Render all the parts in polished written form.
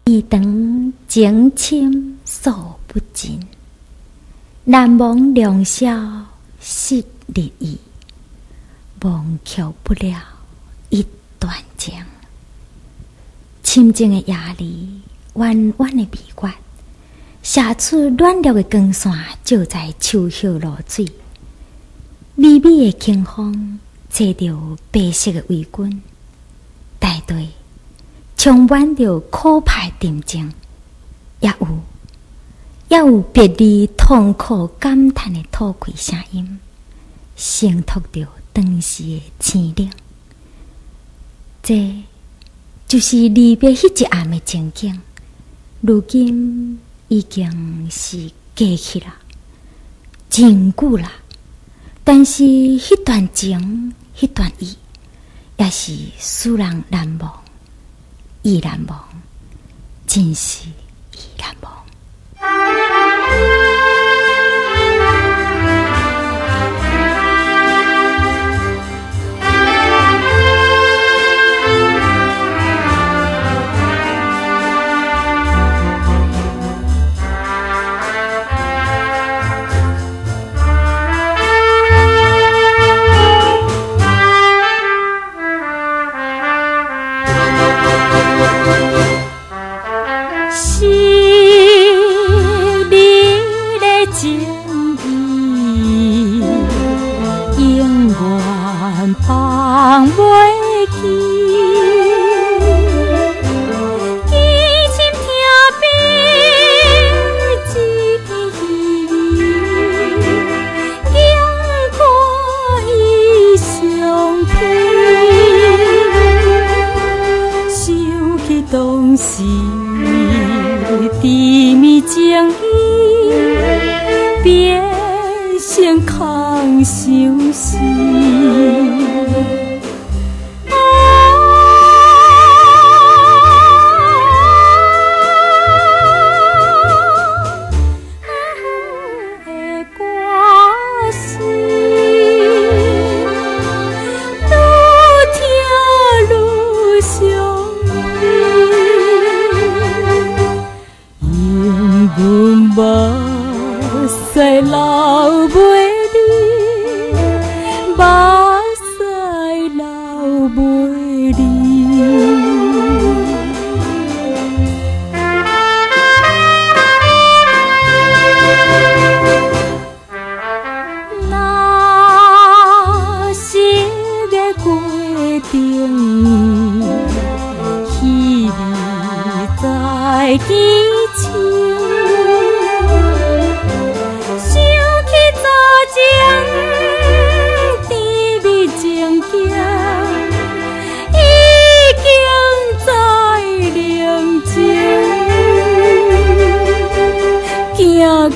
一长情深诉不尽，难忘良宵失日意，忘却不了一段情。深情的夜里，弯弯的微月，射出暖绿的光线，照在秋叶露水。微微的清风，吹着白色的围裙，带队充满着可怕沉静，也有别离痛苦感叹的吐气声音，承托着当时的凄凉。这就是离别迄一暗的情景，如今已经是过去了，真久了。但是迄段情，迄段意，也是使人难忘，意难忘，真是意难忘。放袂记，记心疼悲一片稀微，眼看伊相配，想起当时甜蜜情意，变成空相思。在流袂离，目屎流袂离。那时的约定，彼日再记清。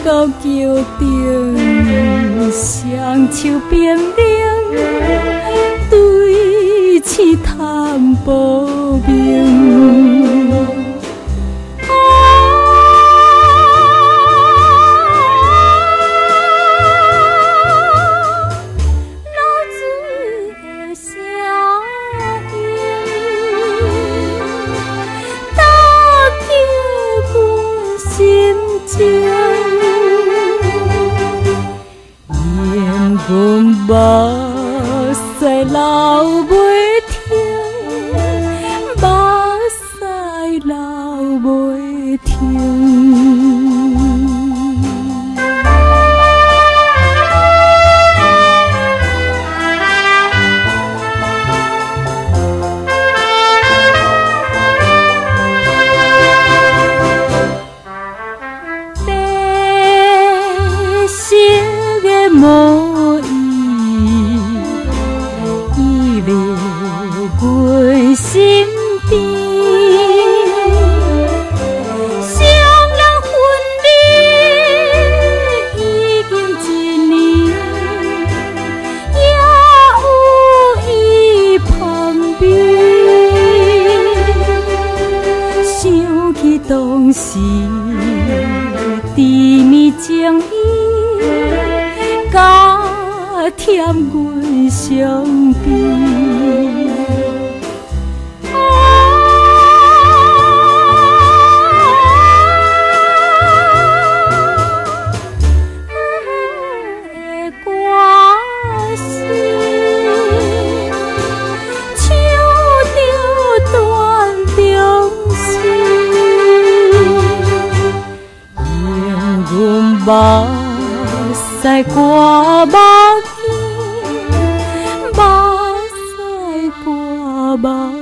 到桥顶，双手冰冷，对镜探无明。流水的声音，打击阮心情。阮目屎流袂停，目屎流袂停。白色的梦。阮身边，双人分离已经1年，也有伊旁边，想起当时甜蜜情意，加添阮伤悲。阮目屎挂目镜，目屎挂目